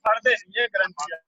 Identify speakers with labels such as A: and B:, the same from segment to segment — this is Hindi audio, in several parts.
A: पढ़ते नहीं है ग्रंथी।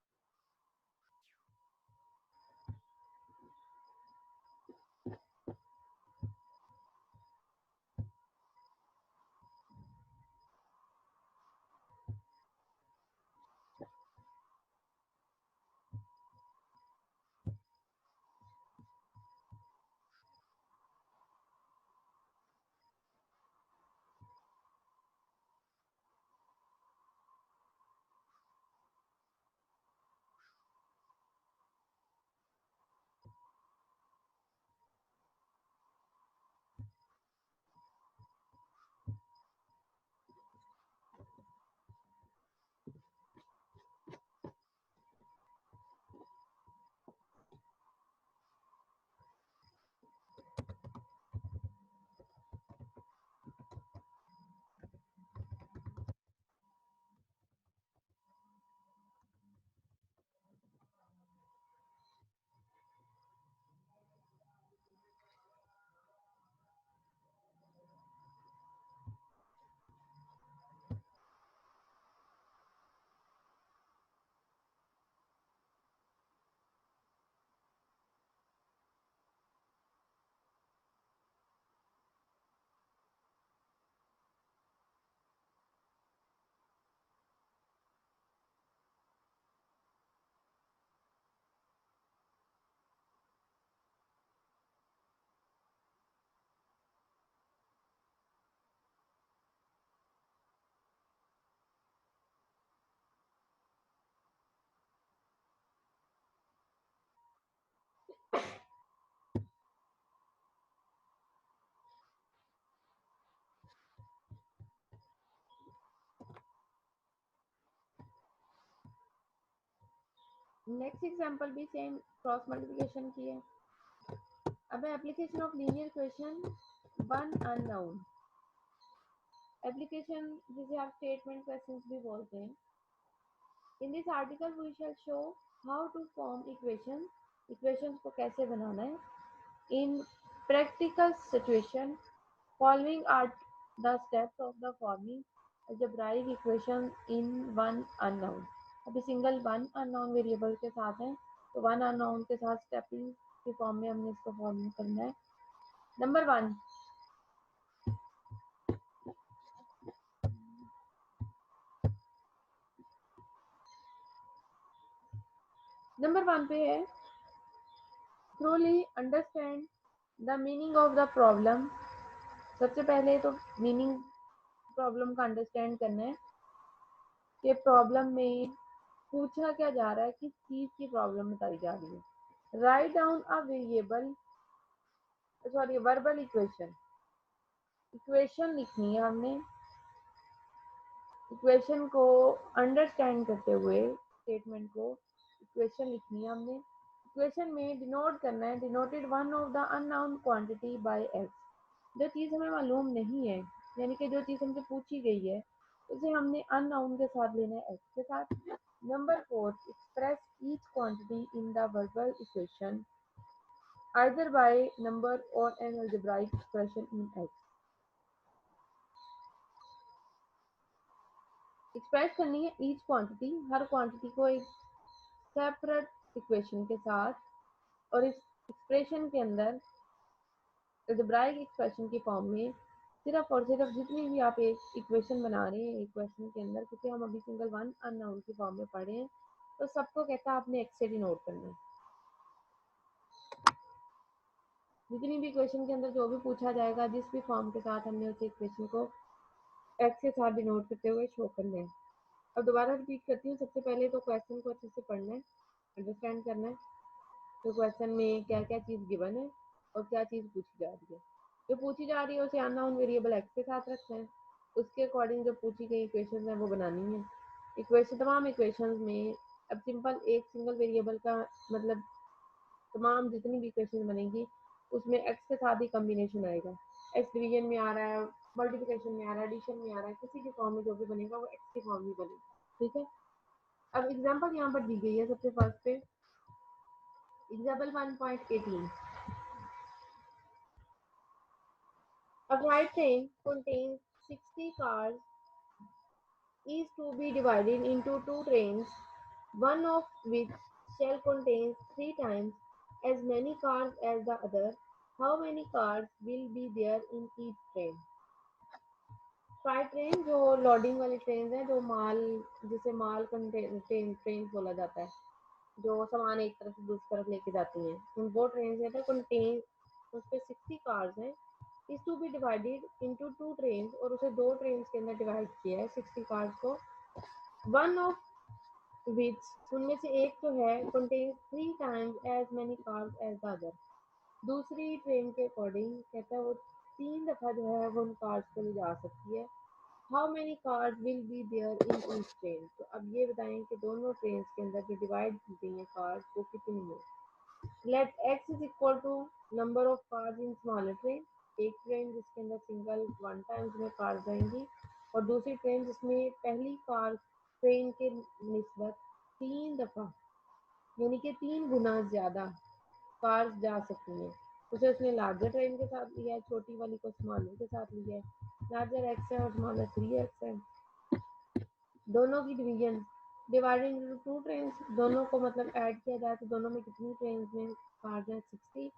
B: नेक्स्ट एग्जांपल भी सेम क्रॉस मल्टीप्लिकेशन की है। अब application of linear equation one unknown. Application जिसे आप स्टेटमेंट क्वेश्चंस भी बोलते हैं। In this article we shall show how to form equations को कैसे बनाना है in practical situation. Following are the steps of the forming algebraic equation in one unknown. अभी सिंगल वन अननोन वेरिएबल के साथ है, तो वन अननोन के साथ स्टेपिंग के फॉर्म में हमने इसको फॉर्म करना है। नंबर वन, पे है truly understand the meaning of the problem. सबसे पहले तो मीनिंग प्रॉब्लम का अंडरस्टैंड करना है कि प्रॉब्लम में पूछा क्या जा रहा है, किस चीज की प्रॉब्लम बताई जा रही है। Write down a variable verbal equation लिखनी है हमने। इक्वेशन को अंडरस्टैंड करते हुए स्टेटमेंट को इक्वेशन लिखनी है हमने। इक्वेशन में डिनोट करना है, denoted one of the unknown quantity by x. जो चीज़ हमें मालूम नहीं है, यानी कि जो चीज़ हमसे पूछी गई है, उसे हमने अननोन के साथ लेना है, एक्स के साथ। Number 4, express each quantity in the verbal equation either by number or an algebraic expression in x। Express करनी है ईच क्वांटिटी, हर क्वांटिटी को एक सेपरेट इक्वेशन के साथ, और इस एक्सप्रेशन के अंदर अलजेब्राइक एक्सप्रेशन की फॉर्म में सिर्फ और सिर्फ जितनी भी आप एक इक्वेशन बना रहे हैं इक्वेशन के अंदर, क्योंकि हम अभी सिंगल वन अननोन की फॉर्म में पढ़े हैं, तो सबको कहता है आपने एक्स से डिनोट करना है। जितनी भी इक्वेशन के अंदर जो भी पूछा जाएगा, जिस भी फॉर्म के साथ हमने उस इक्वेशन को एक्स के साथ डिनोट करते हुए शो करना है। अब दोबारा रिपीट करती हूँ, सबसे पहले तो क्वेश्चन को अच्छे से पढ़ना है, अंडरस्टैंड करना है। तो क्वेश्चन में क्या क्या चीज़ गिवन है और क्या चीज़ पूछी जा रही है। जो पूछी जा रही है उसे अननोन वेरिएबल एक्स के साथ रखना है, उसके अकॉर्डिंग जो पूछी गई इक्वेशन है वो बनानी है। इक्वेशन, तमाम इक्वेशंस में अब सिंपल एक सिंगल वेरिएबल का मतलब तमाम जितनी भी इक्वेशन बनेंगी उसमें एक्स के साथ ही कम्बिनेशन आएगा। एक्स डिवीजन में आ रहा है, मल्टीप्लिकेशन में आ रहा है, एडिशन में आ रहा है, किसी भी फॉर्म में जो भी बनेगा वो एक्स की फॉर्म में बनेगा। ठीक है। अब एग्जांपल यहाँ पर दी गई है सबसे फर्स्ट पे, example 1.18। A freight train contains 60 cars is to be divided into two trains, one of which shall contain three times as many cars as the other. How many cars will be there in each train? Freight train जो लोडिंग वाली ट्रेन है, जो माल, जिसे माल कंटेन ट्रेन ट्रेन बोला जाता है, जो सामान एक तरफ से दूसरी तरफ लेके जाती हैं, उन वो ट्रेन है कंटेन, उस पर 60 कार्स हैं। Is to be divided into two train, और उसे दो ट्रेन के अंदर डिवाइड किया है 60 कार्स को। वन ऑफ विच, उनमें से एक जो है, contains three times as many cars as the other, दूसरी ट्रेन के अकॉर्डिंग कहता है वो तीन दफा जो है वो उन कार्स को ले जा सकती है। How many cars will be there in each train, तो अब ये बताएं कि दोनों ट्रेन के अंदर जो डिवाइड की गई है कार्स वो कितनी है। Let x is equal to number of cars in smaller train, एक ट्रेन जिसके अंदर सिंगल वन टाइम्स में कार जाएंगी, और दूसरी ट्रेन जिसमें पहली कार ट्रेन के निस्बत तीन दफा, यानी कि तीन गुना ज्यादा कार्स जा सकती हैं। उसे उसने लार्जर ट्रेन के साथ लिया है, छोटी वाली को स्मॉलर के साथ लिया है। लार्जर एक्स है और स्मॉलर 3x है। दोनों की division divided into two train, दोनों को मतलब ऐड किया जाए तो दोनों में कितनी ट्रेन में कार्स हैं, 60।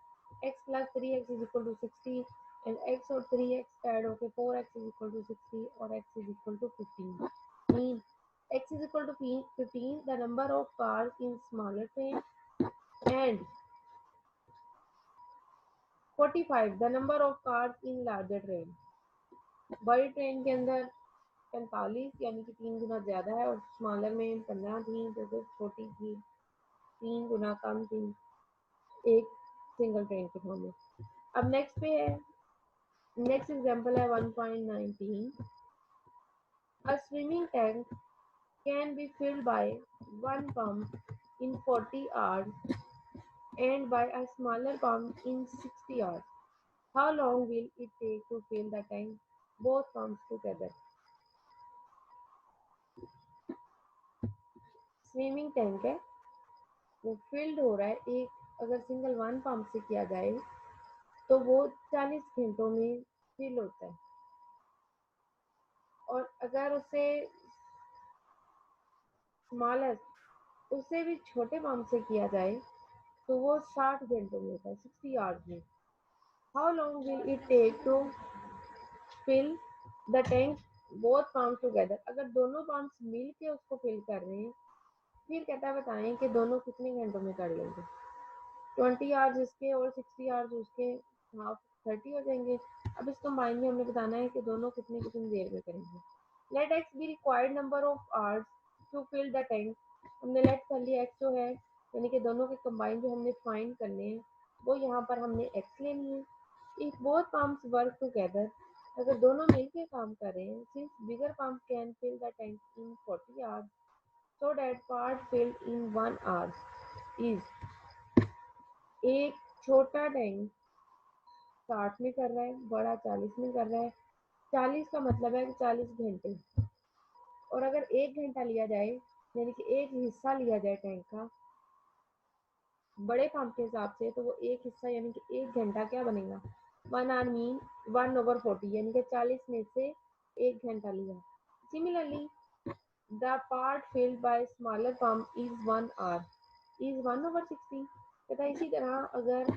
B: X plus 3x is equal to 60, and x और 3x ऐड होकर 4x इज इक्वल टू 60 और x is equal to 15। x is equal to 15, the number of cars in smaller train, and 45, the number of cars in larger train। बड़ी ट्रेन के अंदर 45, यानी कि तीन गुना ज्यादा है, और स्मॉलर में 15 थी, जैसे छोटी थी तीन गुना कम थी एक सिंगल ट्रेन के फॉर्म में। अब नेक्स्ट पे है, नेक्स्ट एग्जांपल है 1.19। A swimming tank can be filled by one pump in 40 hours and by a smaller pump in 60 hours. How long will it take to fill the tank, both pumps together? Swimming tank है, वो फिल्ड हो रहा है, एक अगर सिंगल वन पंप से किया जाए तो वो 40 घंटों में फिल होता है, और अगर उसे स्मॉलर, उससे भी छोटे पंप से किया जाए तो वो 60 घंटों में होता है, 60 आवर्स में। How long will it take to fill the tank, both pump together, अगर दोनों पंप्स मिल के उसको फिल कर रहे हैं, फिर कहता है बताएं कि दोनों कितने घंटों में कर लेंगे। 20 आवर्स इसके और 60 आवर्स उसके, हाफ 30 हो जाएंगे। अब इस कंबाइन में हमने बताना है कि दोनों कितनी कितनी देर में करेंगे। Let x be required number of hours to fill the tank, हमने लेट कर लिया एक्स जो है, यानी कि दोनों के कंबाइन जो हमने फाइंड करने हैं वो यहाँ पर हमने एक्स लेनी है। If both pumps work together, अगर दोनों मिलके काम कर रहे हैं, since bigger pump can fill the tank in 40 hours, so that part filled in 1 hour is, एक छोटा टैंक 60 में कर रहा है, बड़ा 40 में कर रहा है। 40 का मतलब है कि 40 घंटे, और अगर एक घंटा लिया जाए, यानी कि एक हिस्सा लिया जाए टैंक का बड़े पंप के हिसाब से, तो वो एक हिस्सा यानी कि एक घंटा क्या बनेगा, 1 आवर मीन 1/40, यानी कि 40 में से एक घंटा लिया। Similarly the part filled by smaller pump is 1 our is 1/60, तथा इसी तरह अगर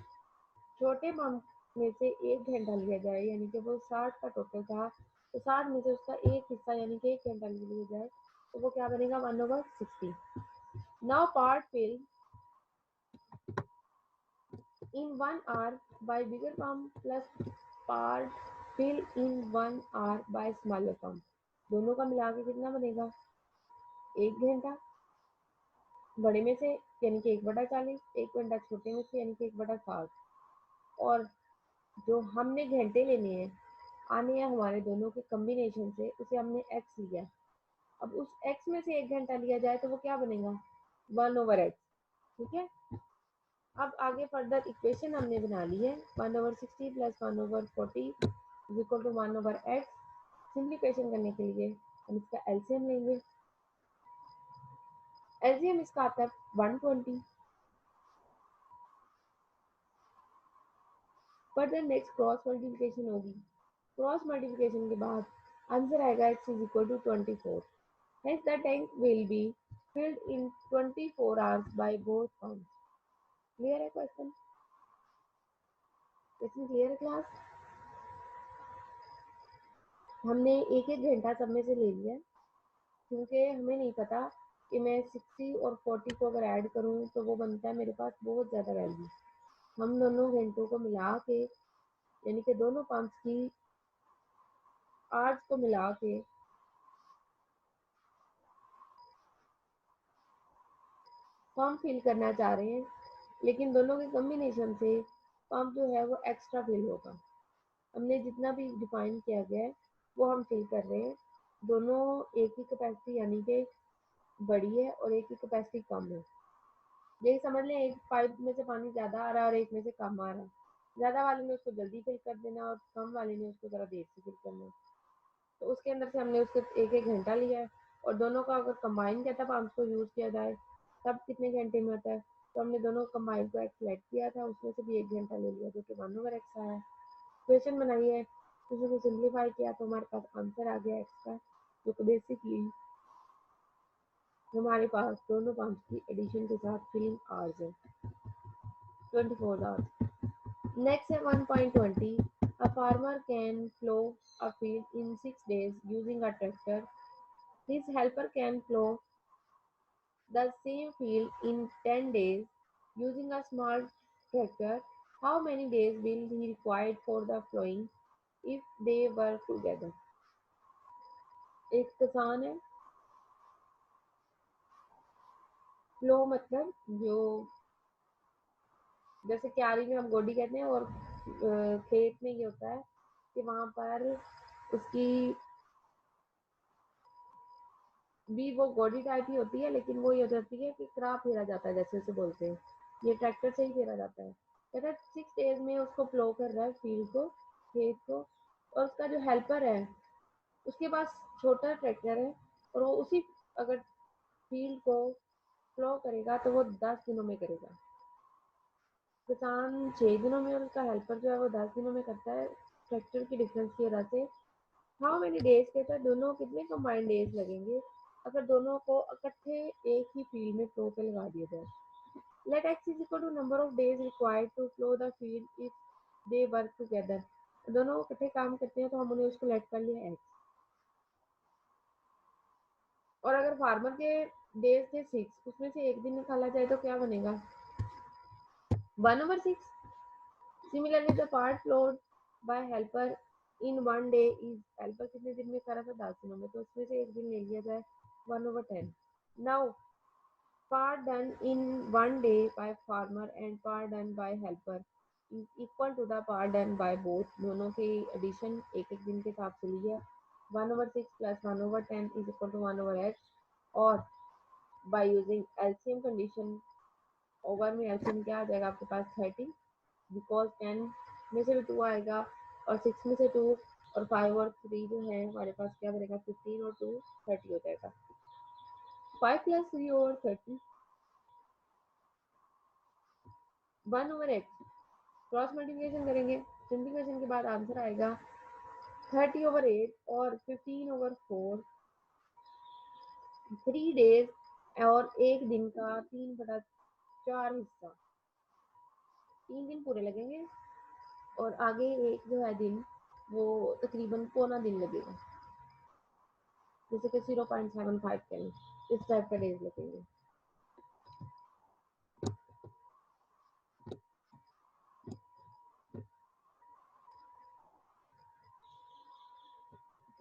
B: छोटे पंप में से एक घंटा लिया जाए, यानी कि वो 60 का टोटल था, तो 60 में से उसका एक हिस्सा यानी कि एक घंटा लिया जाए तो वो क्या बनेगा, 1/60। Now part fill in 1 hour by bigger pump plus part fill in 1 hour by smaller pump, दोनों का मिला के कितना बनेगा, एक घंटा बड़े में से, यानी कि 1/40, एक घंटा छोटे में से, यानी कि 1/60, और जो हमने घंटे लेने हैं आने हैं हमारे दोनों के कॉम्बिनेशन से, उसे हमने एक्स लिया। अब उस एक्स में से एक घंटा लिया जाए तो वो क्या बनेगा, 1/x। ठीक है, अब आगे फर्दर इक्वेशन हमने बना ली है, 1/60 plus 1/40 is equal to 1/x। Simplification करने के लिए हम इसका एलसीएम लेंगे, एलसीएम इसका आता है 120। फर्दर नेक्स्ट क्रॉस मल्टीप्लिकेशन होगी, क्रॉस मल्टीप्लिकेशन के बाद आंसर आएगा x is equal to 24। Hence, the tank will be filled in 24 hours by both pumps. Clear है क्वेश्चन? क्वेश्चन क्लियर है क्लास? हमने एक एक घंटा सब में से ले लिया क्योंकि हमें नहीं पता कि मैं 60 और 40 को अगर ऐड करूं तो वो बनता है मेरे पास बहुत ज़्यादा वैल्यू। हम दोनों घंटों को मिला के यानी कि दोनों पंप्स की आवर्स को मिला के पंप फिल करना चाह रहे हैं, लेकिन दोनों के कॉम्बिनेशन से पंप जो है वो एक्स्ट्रा फिल होगा। हमने जितना भी डिफाइन किया गया है वो हम फिल कर रहे हैं। दोनों एक ही कैपेसिटी यानी कि बड़ी है और एक ही कैपेसिटी कम है। यही समझ लें एक पाइप में से पानी ज़्यादा आ रहा है और एक में से कम आ रहा है। ज़्यादा वाले ने उसको जल्दी फिल कर देना और कम वाले ने उसको ज़रा देर से फिल करना। तो उसके अंदर से हमने उसको एक एक घंटा लिया है और दोनों का अगर कंबाइन किया था पंप को यूज़ किया जाए तब कितने घंटे में होता है, तो हमने दोनों कंबाइन को एक्सलेक्ट किया था, उसमें से भी 1 घंटा ले लिया जो कि 1/x आया। क्वेश्चन बनाइए, उसको सिंप्लीफाई किया तो हमारे पास आंसर आ गया एक्स का, जो कि बेसिकली हमारे पास दोनों पंप की एडिशन के साथ फिलिंग आवर्स है 24 आवर्स। नेक्स्ट है 1.20, a farmer can plow a field in 6 days using a tractor. His helper can plow the same field in 10 days using a small tractor. How many days will he require for the plowing if they work together? एक किसान है, प्लो मतलब जो जैसे क्यारी में हम गोडी कहते हैं और खेत में ये होता है कि वहां पर उसकी भी वो गोडी टाइप ही होती है, लेकिन वो ये हो जाती है कि करा फेरा जाता है जैसे उसे बोलते हैं, ये ट्रैक्टर से ही फेरा जाता है। कहता है 6 डेज में उसको प्लो कर रहा है फील्ड को, खेत को, और उसका जो हेल्पर है उसके पास छोटा ट्रैक्टर है और वो उसी अगर फील्ड को प्लो करेगा तो वो 10 दिनों में करेगा। किसान 6 दिनों में और उसका हेल्पर जो है वो 10 दिनों में करता है ट्रैक्टर की डिफरेंस की वजह से। हाउ मेनी डेज कहता है दोनों कितने कंबाइंड डेज लगेंगे अगर दोनों को इकट्ठे एक ही फील्ड में प्लो पे लगा दिया जाए। Let x is equal to number of days required to plough the field if they work together. दोनों इकट्ठे काम करते हैं तो हमने उसको लेट कर लिया एक्स। और अगर फार्मर के डेज थे 6, उसमें से एक दिन निकाला जाए तो क्या बनेगा? 1/6। Similarly, the part flowed by helper in 1 day is helper कितने दिन में करा था? 10 दिनों में, तो उसमें से एक दिन ले लिया जाए 1/10। Now part done in 1 day by farmer and part done by helper is equal to the part done by both। दोनों की एडिशन एक एक दिन के हिसाब से लिया 1/6 plus 1/10 is equal to 1/x। और by using LCM condition over में LCM क्या आ जाएगा आपके पास 30, बिकॉज 10 में से भी 2 आएगा और 6 में से 2 और 5 और 3 जो है हमारे पास क्या बनेगा? 15 और 2 30 हो जाएगा। 5 प्लस 3 और 30 1/x। क्रॉस मल्टीप्लिकेशन करेंगे, सिंप्लीफिकेशन के बाद आंसर आएगा 30/8 और 15/4। 3 डेज और एक दिन का 3/4 हिस्सा, 3 दिन पूरे लगेंगे और आगे एक जो है दिन वो तकरीबन पौना दिन लगेगा, जैसे कि 0.75 के इस टाइप का डेज लगेंगे।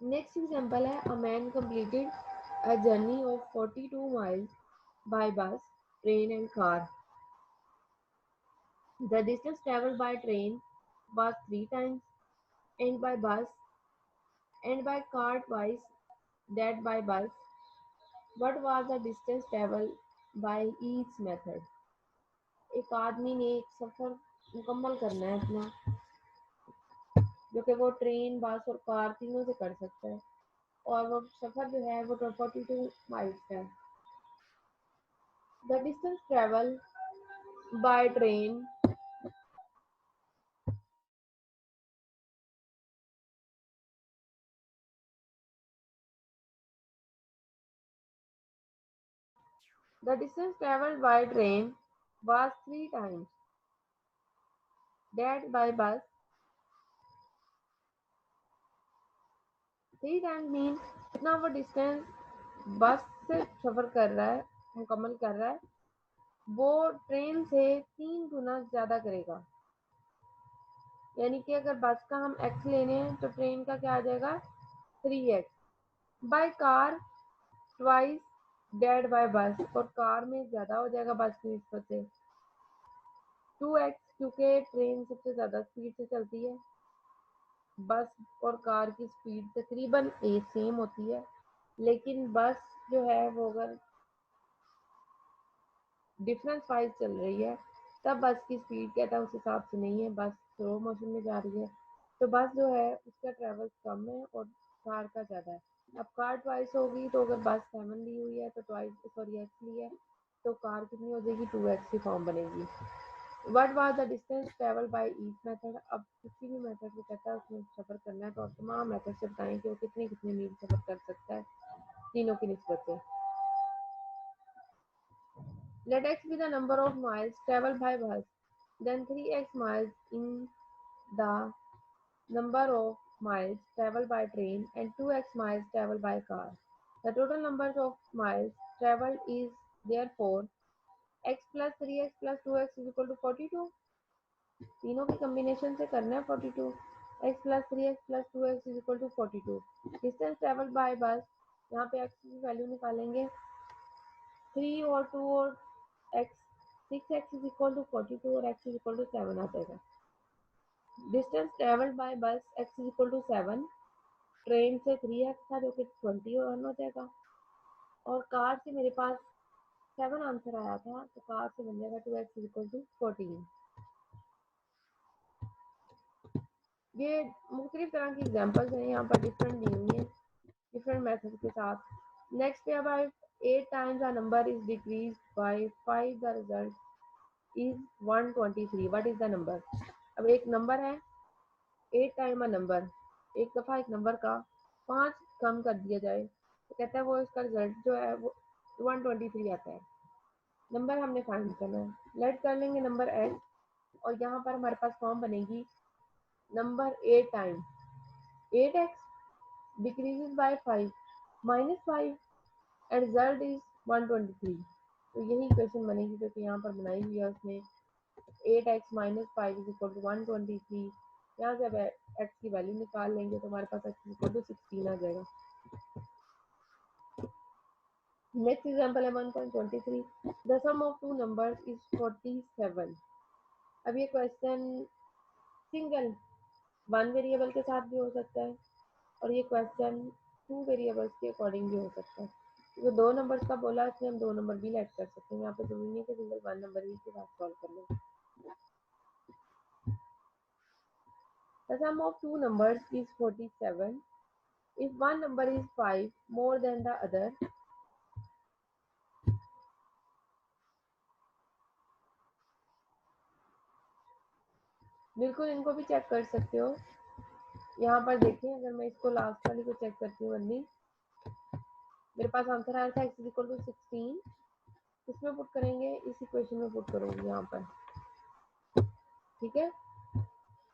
B: नेक्स्ट एग्जांपल है, a man completed a journey of 42 miles by bus, train and car. The distance traveled by train was 3 times and by bus and by car twice that by bus. What was the distance traveled by each method? एक आदमी ने एक सफर मुकम्मल करना है अपना, जो कि वो ट्रेन, बस और कार तीनों से कर सकता है, और वो सफर जो है वो 42 माइल्स का है। The distance travel by train the distance travelled by train was 3 times that by bus. 3 times mean इतना वो डिस्टेंस बस से सफर कर रहा है, मुकम्मल कर रहा है, वो ट्रेन से 3 गुना ज्यादा करेगा। यानी कि अगर बस का हम एक्स लेने हैं तो ट्रेन का क्या आ जाएगा 3x। By car twice dead by बस, और कार में ज्यादा हो जाएगा बस की निस्बत से 2x, क्योंकि ट्रेन सबसे ज्यादा स्पीड से चलती है। बस और कार की स्पीड तकरीबन एक सेम होती है, लेकिन बस जो है वो अगर डिफरेंस वाइज चल रही है तब बस की स्पीड क्या था उस हिसाब से नहीं है, बस स्लो मोशन में जा रही है, तो बस जो है उसका ट्रेवल कम है और कार का ज़्यादा है। अब कार ट्वाइस होगी तो अगर बस 7 ली हुई है तो ट्वाइस सॉरी एक्स ली है तो कार कितनी हो जाएगी 2x की फॉर्म बनेगी। What was the distance travel by each method. अब किसी भी मेथड को कहता है उसमें सफ़र करना है तो आप तमाम मेथड से बताएं कि वो कितने कितने मील सफ़र कर सकता है तीनों की निस्बत से। Let x be the number of miles traveled by bus, then 3x miles in the number of miles traveled by train and 2x miles traveled by car. The total number of miles traveled is therefore x plus 3x plus 2x is equal to 42। तीनों के कम्बिनेशन से करना है 42। x plus 3x plus 2x is equal to 42। Distance travel by बस, यहाँ पे x की वैल्यू निकालेंगे 3 और 2 और x 6x is equal to 42 और x इज इक्वल टू 7 आ जाएगा। Distance travelled by bus x is equal to 7, train से 3x था जो कि 21 हो जाएगा, और कार से मेरे पास 7 आंसर आया था तो कार से बन जाएगा 2x इज इक्वल टू 14। ये मुख्तलिफ तरह की एग्जाम्पल्स हैं, यहाँ पर डिफरेंट दी हुई हैं डिफरेंट मेथड के साथ। नेक्स्ट पे अब 8 times a number is decrease by 5 the result is 123। What is the number. अब एक नंबर है 8 टाइम अ नंबर, एक दफ़ा एक नंबर का 5 कम कर दिया जाए तो कहता है वो इसका रिजल्ट जो है वो 123 आता है। नंबर हमने फाइंड करना है। लेट कर लेंगे नंबर x और यहाँ पर हमारे पास फॉर्म बनेगी number 8 time 8x decreases by 5 minus 5 and result is 123। तो यही इक्वेशन बनेगी जो कि यहाँ पर बनाई हुई है उसने 8x minus 5 is equal to 123। यहाँ से अब x की वैल्यू निकाल लेंगे तो हमारे पास x इज इक्वल टू 16 आ जाएगा। नेक्स्ट एग्जांपल है 1.23। The sum of two numbers is 47। अब ये क्वेश्चन सिंगल 1 वेरिएबल के साथ भी हो सकता है और ये क्वेश्चन 2 वेरिएबल्स के अकॉर्डिंग भी हो सकता है। तो दो नंबर्स का बोला इसलिए हम दो नंबर भी लेट कर सकते हैं, यहाँ पे जरूरी नहीं है कि सिंगल 1 नंबर ही के साथ सॉल्व कर लें। The sum of two numbers is 47. If one number is 5 more than the other, बिल्कुल इनको भी चेक कर सकते हो। यहाँ पर देखें अगर मैं इसको लास्ट वाली को चेक करती हूँ वनली, मेरे पास आंसर आया था x इज इक्वल टू 16, इसमें पुट करेंगे इस इक्वेशन में पुट करूँगी यहाँ पर, ठीक है।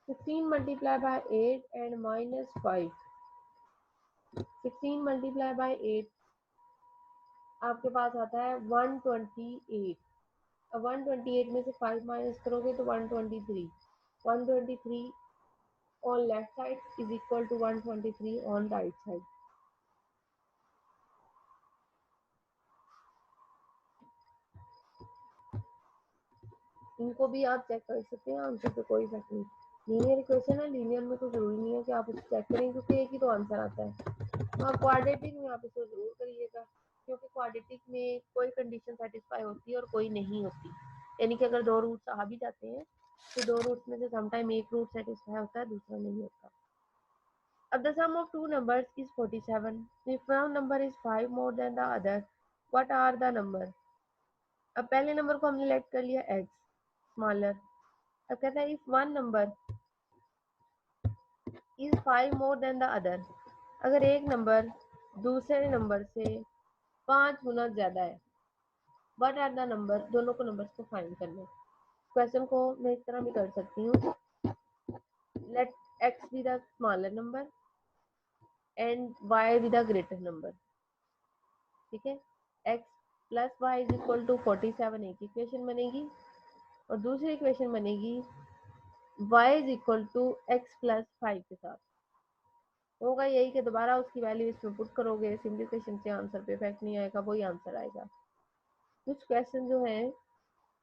B: 16 multiply by 8 and minus 5। 16 multiply by 8 आपके पास आता है 128। अब 128 में से 5 माइनस करोगे तो 123। 123 on left side is equal to 123 on right side। इनको भी आप चेक कर सकते हैं, आंसर पे कोई इफेक्ट नहीं। लीनियर इक्वेशन है, लीनियर में तो जरूरी नहीं है कि आप उसे चेक करें क्योंकि एक ही तो आंसर आता है। हाँ क्वाड्रेटिक में आप इसे जरूर करिएगा क्योंकि क्वाड्रेटिक में कोई कंडीशन सेटिस्फाई होती है और कोई नहीं होती, यानी कि अगर दो रूट्स आ भी जाते हैं तो दो रूट्स में से समटाइम एक रूट सेटिस्फाई होता है दूसरा नहीं होता। अब the sum of two numbers is 47. If one number is 5 more than the other, what are the number। अब पहले नंबर को हमने लेट कर लिया x स्मॉलर। अब कहता है if one number is 5 more than the other, अगर एक नंबर दूसरे नंबर से 5 गुना ज्यादा है व्हाट आर द नंबर, दोनों को नंबर्स को फाइंड करना है। क्वेश्चन को मैं इस तरह भी कर सकती हूँ, let x be the smaller number and y be the greater number. ठीक है, x plus y is equal to 47 एक इक्वेशन बनेगी, और दूसरी इक्वेशन बनेगी y is equal to x plus 5 के साथ। होगा यही कि दोबारा उसकी वैल्यू इसमें पुट करोगे, सिंप्लीफिकेशन से आंसर पे इफेक्ट नहीं आएगा, वही आंसर आएगा। कुछ क्वेश्चन जो हैं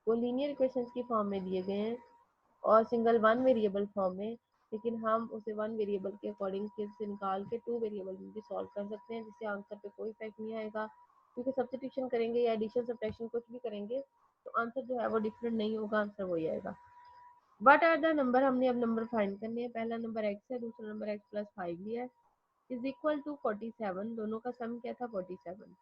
B: वो लीनियर इक्वेशंस की फॉर्म में दिए गए हैं और सिंगल वन वेरिएबल फॉर्म में, लेकिन हम उसे वन वेरिएबल के अकॉर्डिंग से निकाल के टू वेरिएबल में भी सॉल्व कर सकते हैं, जिससे आंसर पे कोई इफेक्ट नहीं आएगा, क्योंकि सब्स्टिट्यूशन करेंगे या एडिशन सब्ट्रैक्शन कुछ भी करेंगे तो आंसर जो है वो डिफरेंट नहीं होगा, आंसर वही आएगा। वट आर द नंबर, हमने अब नंबर फाइंड करने हैं। पहला नंबर एक्स है, दूसरा नंबर एक्स प्लस 5 लिया है, इज इक्वल टू 47, दोनों का सम क्या था 47।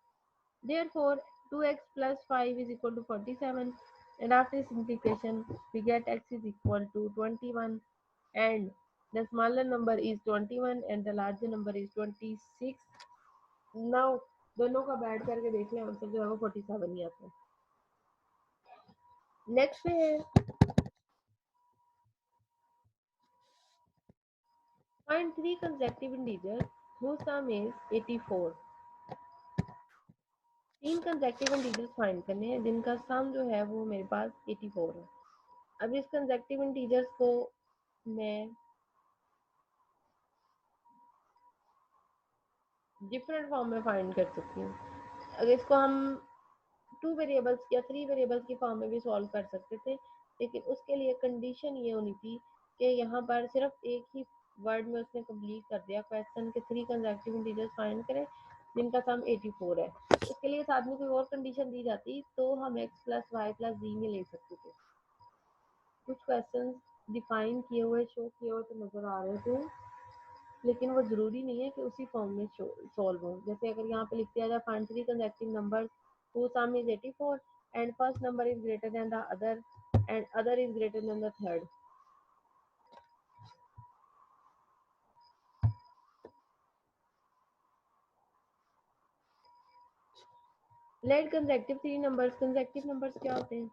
B: Therefore, 2x plus 5 is equal to 47, and after simplification, we get x is equal to 21, and the smaller number is 21 and the larger number is 26. Now, दोनों का बैठ करके देख लें, आंसर जो है वो 47 ही आता है। नेक्स्ट पे है find three consecutive integers whose sum is 84। तीन कंसेक्टिव इंटीजर्स फाइंड करने हैं जिनका सम जो है वो मेरे पास 84 है। अब इस कंसेक्टिव इंटीजर्स को मैं डिफरेंट फॉर्म में फाइंड कर सकती हूँ। अगर इसको हम टू वेरिएबल्स या थ्री वेरिएबल्स की फॉर्म में भी सॉल्व कर सकते थे, लेकिन उसके लिए कंडीशन ये होनी थी कि यहाँ पर सिर्फ एक ही वर्ड में उसने कंप्लीट कर दिया क्वेश्चन के थ्री कंसेक्टिव इंटीजर्स फाइंड करें जिनका सम 84 है। इसके लिए साथ में कोई और कंडीशन दी जाती तो हम एक्स प्लस वाई प्लस जी में ले सकते थे। कुछ क्वेश्चन डिफाइन किए हुए शो किए हुए तो नजर आ रहे थे, लेकिन वो जरूरी नहीं है कि उसी फॉर्म में सॉल्व हो। जैसे अगर यहाँ पे लिख दिया जाए find three consecutive numbers whose sum is 84 and first number is greater than the other and other is greater than the third। Let consecutive three numbers, consecutive numbers क्या होते हैं,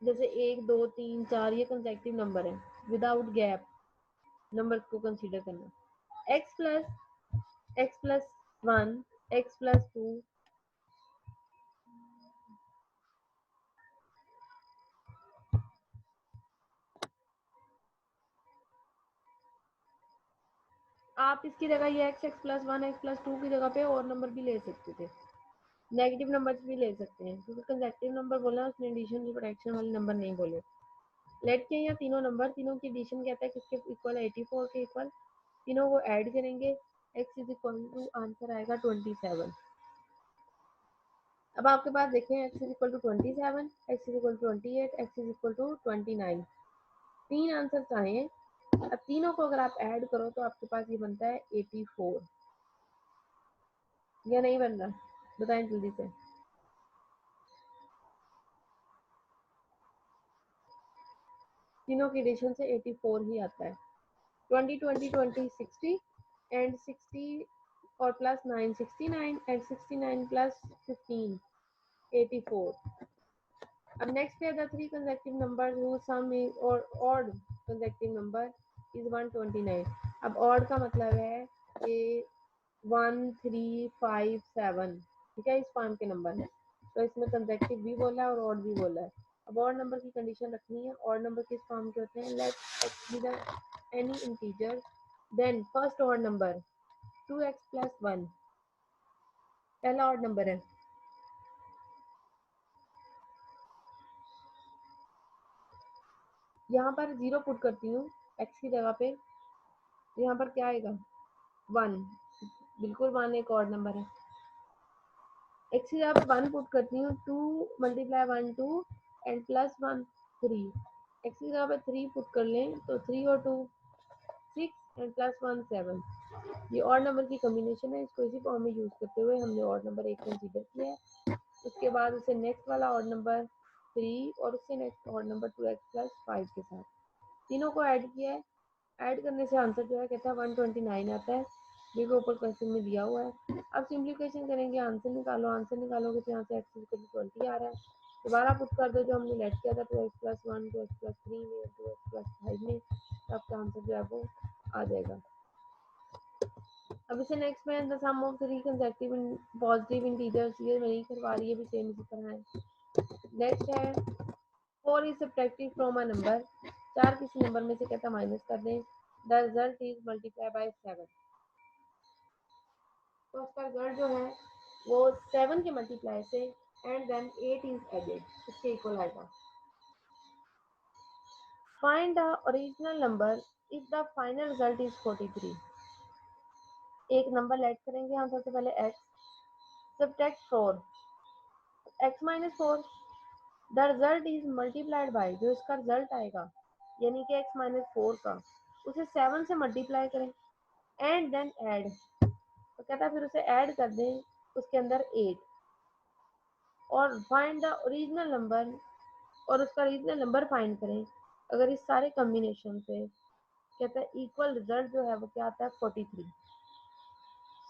B: जैसे एक दो तीन चार, ये कंसेक्टिव नंबर है, विदाउट गैप नंबर्स को कंसीडर करना। X plus one, x plus two, आप इसकी जगह ये x plus one x plus two की जगह पे और नंबर भी ले सकते थे, नेगेटिव नंबर्स भी ले सकते हैं, क्योंकि कंसेक्टिव नंबर बोला उसने एडिशन सब्ट्रैक्शन वाले नंबर नहीं बोले। लेट के यहाँ तीनों नंबर, तीनों की एडिशन कहता है किसके इक्वल, 84 के इक्वल, तीनों को ऐड करेंगे, x is equal to answer आएगा 27। अब आपके पास देखें x is equal to 27, x is equal to 28, x is equal to 29, तीन आंसर आए। अब तीनों को अगर आप ऐड करो तो आपके पास ये बनता है 84, या नहीं बन रहा, बताएं जल्दी से। तीनों की एडिशन से 84 ही आता है। 20 20 20 60 एंड 60 और प्लस 9 69 एंड 69 प्लस 15 84। अब नेक्स्ट पे the three consecutive number whose sum is or odd consecutive number is 129। अब ऑड का मतलब है कि 1 3 5 7, ठीक है, इस फॉर्म के नंबर है, तो इसमें कंसेक्टिव भी बोला है और ऑड भी बोला है। अब ऑड नंबर की कंडीशन रखनी है, ऑड नंबर किस फॉर्म के होते हैं, let x be the any integer then first odd number 2x plus 1, पहला ऑड नंबर है। यहाँ पर जीरो पुट करती हूँ एक्स की जगह पे, यहाँ पर क्या आएगा 1, बिल्कुल 1 एक ऑड नंबर है। एक्स की जगह पे 1 पुट करती हूँ, 2 मल्टीप्लाई 1 2 एंड प्लस 1 3। एक्स की जगह पे 3 पुट कर लें तो 3 और 2 6 एंड प्लस 1 7। ये ऑड नंबर की कॉम्बिनेशन है, इसको इसी फॉर्म में यूज करते हुए हमने ऑड नंबर एक कंसीडर किया है। उसके बाद उसे नेक्स्ट वाला ऑड नंबर 3 और उससे next odd number 2x plus 5 के साथ तीनों को ऐड किया है। ऐड करने से आंसर जो है कहता है 129 आता है। ये भी ऊपर क्वेश्चन में दिया हुआ है। अब सिंप्लीफिकेशन करेंगे, आंसर निकालो, आंसर निकालोगे तो यहाँ से एक्स इक्वल टू 20 आ रहा है। दोबारा पुट कर दो जो हमने लेट किया था 2x+1 2x+3 में 2x+5 में, तो आपका आंसर जो है वो आ जाएगा। अब इसे नेक्स्ट में the sum of 3 consecutive positive integers, ये नहीं करवा रही है, भी सेम इसी तरह है। नेक्स्ट है 4 is subtracted from a number, 4 किसी नंबर में से कहता माइनस कर दें, the result is multiply by 7, तो उसका रिजल्ट जो है वो 7 के मल्टीप्लाई से एंड देन 8 इज एडेड, इसके इक्वल आएगा। Find the original number if the final result is 43, एक नंबर लेट करेंगे हम सबसे पहले x, subtract 4, x minus 4, the result is multiplied by, जो इसका रिजल्ट आएगा यानी कि x माइनस 4 का, उसे 7 से मल्टीप्लाई करें एंड देन ऐड, तो कहता है फिर उसे ऐड कर दें उसके अंदर 8, और फाइंड द ओरिजिनल नंबर, और उसका ओरिजिनल नंबर फाइंड करें अगर इस सारे कॉम्बिनेशन से, कहता है इक्वल रिजल्ट जो है वो क्या आता है 43।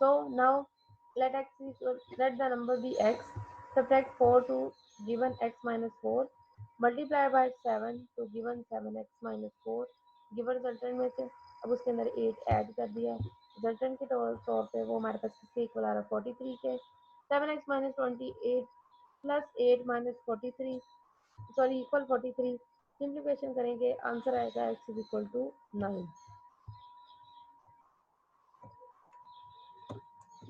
B: So now let the number be x, subtract 4 to given x minus 4, multiply by 7 to given 7x minus 4, given resultant में से अब उसके अंदर 8 ऐड कर दिया, रिजल्टेंट के तौर पे वो हमारे पास किसके इक्वल आ रहा है 43 के, 7x minus 28 plus 8 minus 43, sorry equal 43, simplification करेंगे आंसर आएगा x is equal to 9।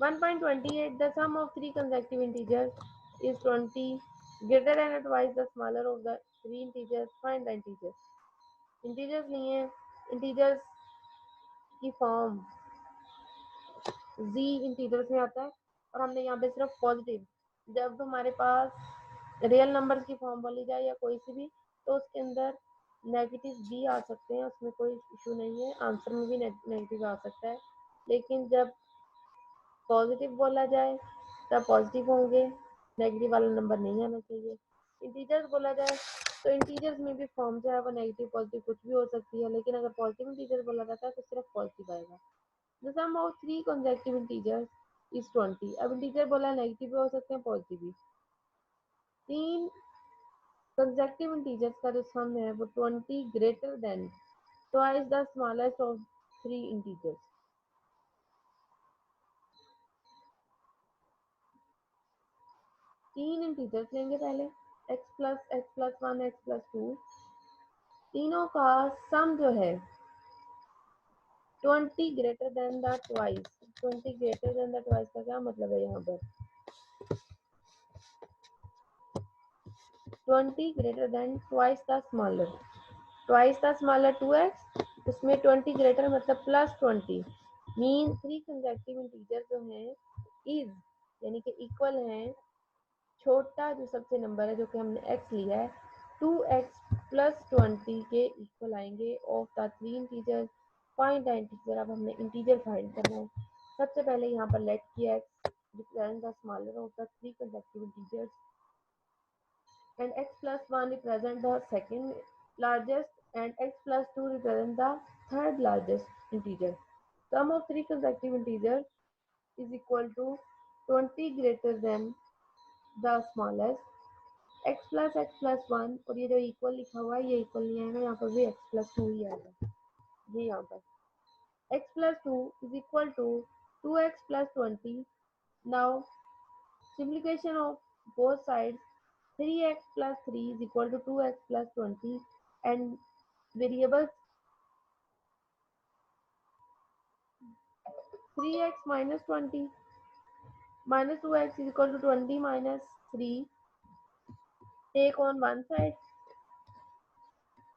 B: 1.28 the sum of three consecutive integers is 20 greater than or twice the smaller of the three integers, find the integers। Integers नहीं है, इंटीजर्स की फॉर्म z इंटीजर्स में आता है, और हमने यहाँ पे सिर्फ पॉजिटिव, जब हमारे पास रियल नंबर्स की फॉर्म बोली जाए या कोई सी भी, तो उसके अंदर नेगेटिव भी आ सकते हैं, उसमें कोई इशू नहीं है, आंसर में भी नेगेटिव आ सकता है, लेकिन जब पॉजिटिव बोला जाए तब पॉजिटिव होंगे, नेगेटिव वाला नंबर नहीं आना चाहिए। इंटीजर्स बोला जाए तो इंटीजर्स में भी फॉर्म जो है वो नेगेटिव पॉजिटिव कुछ भी हो सकती है, लेकिन अगर पॉजिटिव इंटीजर बोला जाता है तो सिर्फ पॉजिटिव आएगा। The sum of 3 consecutive integers is 20, अब इंटीजर बोला नेगेटिव भी हो सकते हैं पॉजिटिव भी, 3 consecutive इंटीजर्स का जो सम है वो 20 greater than twice the smallest of 3 integers. तीन इंटीजर्स लेंगे पहले, x+1 x+2, तीनों का सम जो है 20 greater than the twice, 20 greater than the twice का क्या मतलब है, यहाँ पर 20 greater than twice the smaller, twice the smaller 2x, उसमें 20 ग्रेटर मतलब +20, मीन 3 कंसेक्यूटिव इंटीजर जो हैं इज यानी कि इक्वल हैं, छोटा जो सबसे नंबर है जो कि हमने x लिया है 2x प्लस 20 के इक्वल आएंगे of the 3 integer, find the integer. अब हमने इंटीजर फाइंड करना है, सबसे पहले यहाँ पर लेट किया x represent the smaller of the 3 consecutive integers and x plus 1 represent the second largest and x plus 2 represent the third largest integer. Sum of three consecutive integers is equal to 20 greater than the smallest, x plus 1, और ये जो इक्वल लिखा हुआ है ये इक्वल नहीं आएगा, यहाँ पर भी x+2 ही आएगा, ये यहाँ पर x+2 is equal to 2x plus 20. Now simplification of both sides, 3x plus 3 is equal to 2x plus 20 and variables 3x minus 20 minus 2x is equal to 20 minus 3, take on one side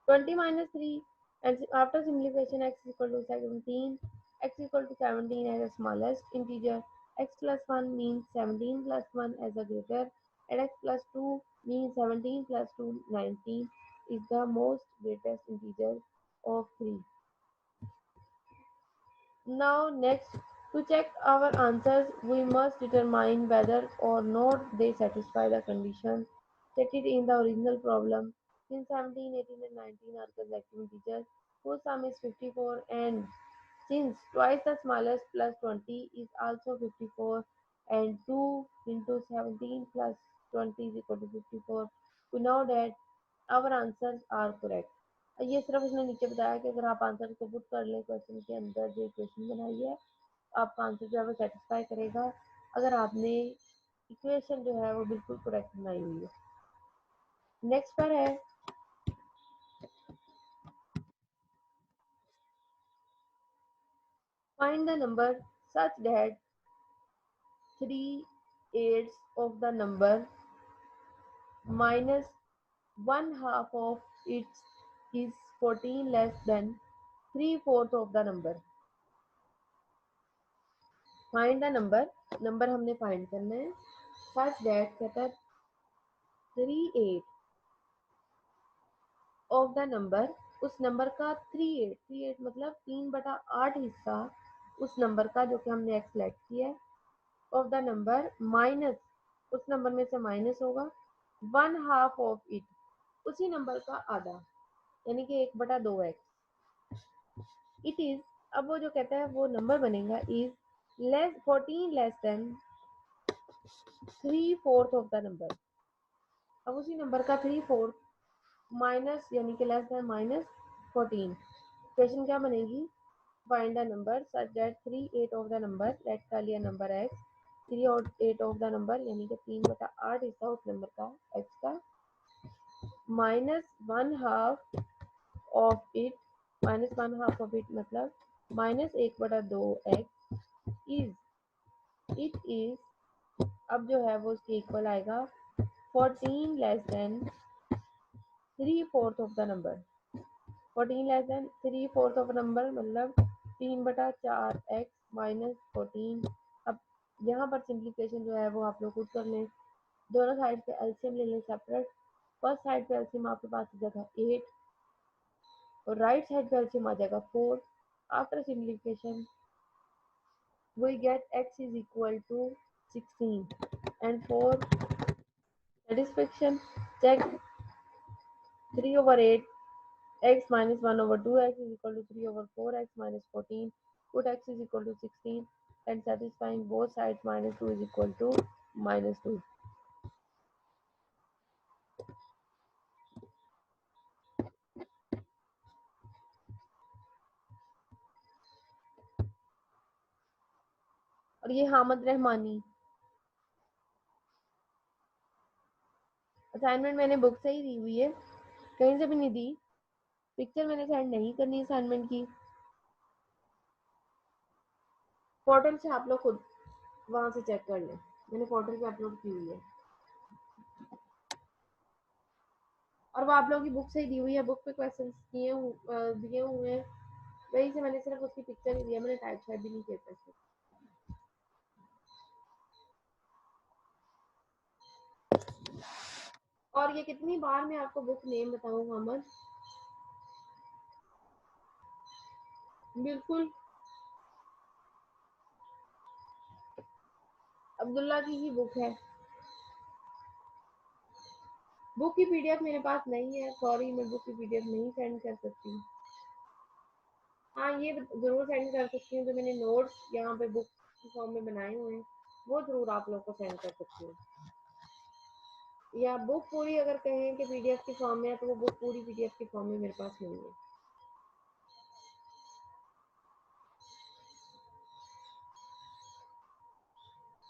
B: 20 minus 3, and after simplification x is equal to 17, x is equal to 17 as the smallest integer, x plus 1 means 17 plus 1 as the greater, and x plus 2 means 17 plus 2 19 is the most greatest integer of 3. Now next, to check our answers we must determine whether or not they satisfy the condition stated in the original problem. Since 17, 18 and 19 are consecutive integers whose sum is 54 and Since twice the smallest plus 20 is also 54 and 2 into 17 plus 20 is equal to 54, we know that our answers are correct. ये सिर्फ उसने नीचे बताया कि अगर आप आंसर को पुट कर लें क्वेश्चन के अंदर जो इक्वेशन बनाई है आपका आंसर जो है वो सेटिस्फाई करेगा अगर आपने इक्वेशन जो है वो बिल्कुल करेक्ट बनाई हुई है। नेक्स्ट पर है find the number such that 3/8 of the number minus 1/2 of it is 14 less than 3/4 of the number. Find the number हमने फाइंड करना है such that कहता है 3/8 of the number उस नंबर का 3/8 मतलब 3/8 हिस्सा उस नंबर का जो कि हमने x सेलेक्ट किया है ऑफ द नंबर माइनस उस नंबर में से माइनस होगा 1/2 ऑफ इट उसी नंबर का आधा यानी कि 1/2x इट इज अब वो जो कहता है वो नंबर बनेगा is less 14 less than 3/4 of the number. अब उसी नंबर का 3/4 माइनस यानी कि लेस देन माइनस 14 क्वेश्चन क्या बनेगी find the number such that 3/8 of the number let का लिया number x 3/8 of the number यानी कि 3/8 हिस्सा उस नंबर का x का माइनस 1/2 ऑफ इट मतलब माइनस 1/2x इट इज अब जो है वो उसके इक्वल आएगा 14 less than 3/4 of the number 14 less than 3/4 of number मतलब 3/4x माइनस 14। अब यहाँ पर सिंप्लीफिकेशन जो है वो आप लोग खुद कर लें दोनों साइड पे एलसीएम ले लें सेपरेट फर्स्ट साइड पे एलसीएम आपके पास आ जाएगा 8 और राइट साइड पे एलसीएम आ जाएगा 4 after simplification we get x is equal to 16 and for satisfaction check 3/8 x minus 1/2x is equal to 3/4x minus 14 put x is equal to 16 and satisfying both sides minus 2 is equal to minus 2। और ये हामद रहमानी असाइनमेंट मैंने बुक से ही दी हुई है कहीं से भी नहीं दी पिक्चर मैंने सेंड नहीं करनी असाइनमेंट की पोर्टल से आप लोग खुद वहां से चेक कर लें मैंने पोर्टल पे अपलोड की हुई है और वो आप लोगों की बुक से ही दी हुई है बुक पे क्वेश्चन दिए हुए हैं वहीं से मैंने सिर्फ उसकी पिक्चर ही दिया मैंने टाइप शायद भी नहीं किया था और ये कितनी बार मैं आपको बुक नेम बताऊं मोहम्मद बिल्कुल अब्दुल्ला की ही बुक है बुक की पीडीएफ मेरे पास नहीं है सॉरी मैं बुक की पीडीएफ नहीं सेंड कर सकती हाँ ये जरूर सेंड कर सकती हूँ जो मैंने नोट्स यहाँ पे बुक की फॉर्म में बनाए हुए हैं वो जरूर आप लोग को सेंड कर सकती हूँ या बुक पूरी अगर कहें कि पीडीएफ की फॉर्म में है तो वो बुक पूरी पीडीएफ की फॉर्म में मेरे पास नहीं है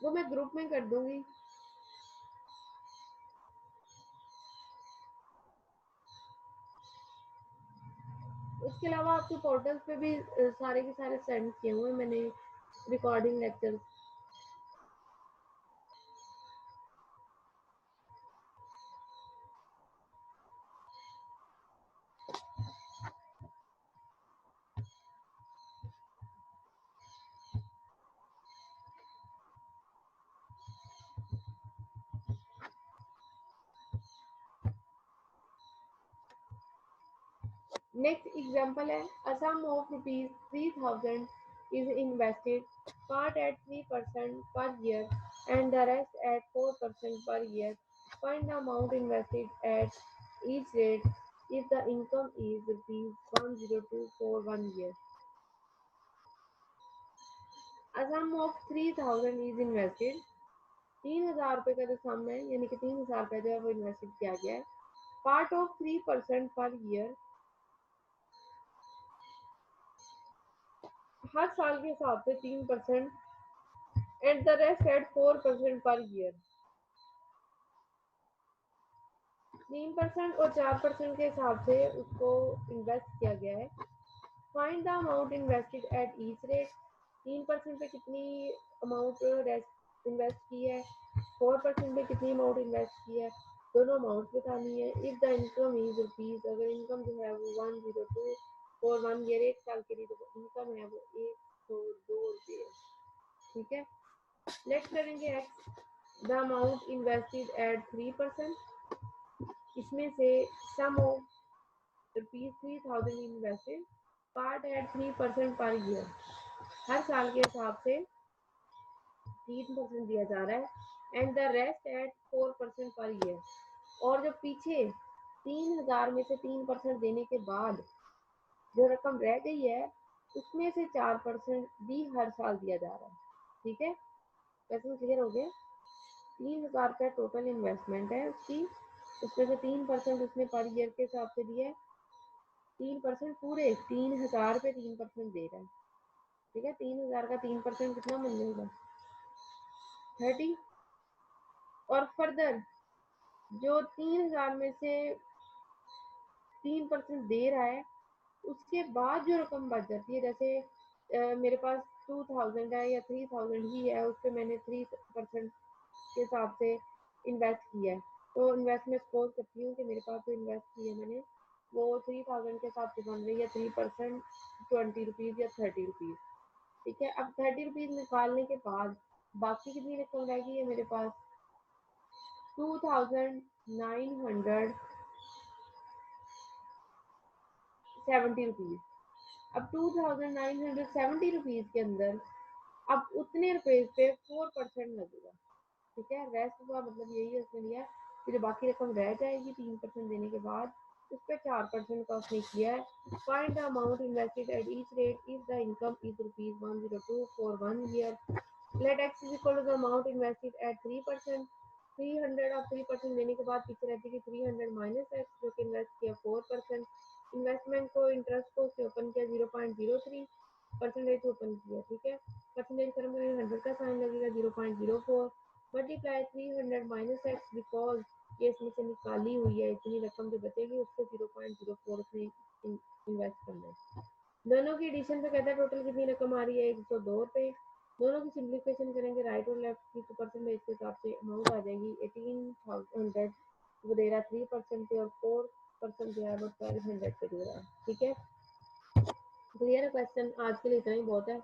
B: वो मैं ग्रुप में कर दूंगी उसके अलावा आपके पोर्टल पे भी सारे के सारे सेंड किए हुए मैंने रिकॉर्डिंग लेक्चर नेक्स्ट एग्जांपल है a sum of rupees 3000 is invested part at 3% per year and the rest at 4% per year find the amount invested at each rate if the income is rupees 102 for 1 year A sum of 3000 is invested, 3000 रुपए का जो सम है यानी कि 3000 रुपए जो है वो इन्वेस्टेड किया गया है, पार्ट ऑफ 3% पर ईयर, हर साल के हिसाब से 3%, and the rest at 4% per year. 3% और 4% के हिसाब से उसको इन्वेस्ट किया गया है। Find the amount invested at each rate, 3% पे कितनी अमाउंट इन्वेस्ट की है, 4% पे कितनी अमाउंट इन्वेस्ट की है, दोनों अमाउंट बतानी है। If the income is rupees, अगर इनकम जो है वो 102 फॉर 1 ईयर, एक साल के लिए जो इनकम है वो 102 रुपये, ठीक है। लेट्स करेंगे x, the amount invested at 3%, इसमें से sum of rupees 3000 invested, part at 3% per year, हर साल के हिसाब से 3% दिया जा रहा है, and the rest at 4% per year. और जो पीछे 3000 में से 3% देने के बाद जो रकम रह गई है उसमें से 4% भी हर साल दिया जा रहा है, ठीक है। क्वेश्चन क्लियर हो गया। 3000 रुपये टोटल इन्वेस्टमेंट है उसकी, उसमें से 3% उसने पर ईयर के हिसाब से दिया है, 3% पूरे 3000 पे 3% दे रहा है, ठीक है। 3000 का 3% कितना बन जाएगा, 30। और फर्दर जो 3000 में से 3% दे रहा है उसके बाद जो रकम बच जाती है, जैसे मेरे पास 2000 है या 3000 ही है, उस पर मैंने 3% के हिसाब से इन्वेस्ट किया है, तो इन्वेस्ट में सपोज करती हूँ कि मेरे पास जो इन्वेस्ट किया मैंने वो 3000 के हिसाब से बन रही है 3%, 20 रुपीज़ या 30 रुपीज़, ठीक है। अब 30 रुपीज़ निकालने के बाद बाकी कितनी रकम रहेगी है मेरे पास, 2970 रुपीज़। अब 2970 रुपीज़ के अंदर अब उतने रुपए पे 4% लगेगा, ठीक है। रेस्ट का मतलब यही है उसने लिया, फिर बाकी रकम रह जाएगी 3% देने के बाद, उस पर 4% का उसने किया है। Find the amount invested at each rate if the income is rupees 102 for 1 year, let x is equal to the amount invested at 3%, 300 और 3% देने के बाद पीछे रहती है 300 माइनस एक्स जो कि इन्वेस्ट किया 4%, इन्वेस्टमेंट को इंटरेस्ट को उसने ओपन किया 0.03 परसेंटेज ओपन किया, ठीक है। परसेंटेज कर्म में 100 का साइन लगेगा 0.04, मल्टीप्लाई 300 माइनस एक्स बिकॉज ये इसमें से निकाली हुई है, इतनी रकम जो बचेगी उसको 0.04 उसने इन्वेस्ट करना है। दोनों की एडिशन पे कहता है टोटल कितनी रकम आ रही है 102 रुपये। दोनों की सिंप्लीफिकेशन करेंगे राइट और लेफ्ट की, तो परसेंटेज के हिसाब से अमाउंट आ जाएगी 1800, वो दे रहा है 3% पे और 4% जो है वो 1200 पे दे रहा है, ठीक है। क्लियर है क्वेश्चन, आज के लिए इतना ही बहुत है।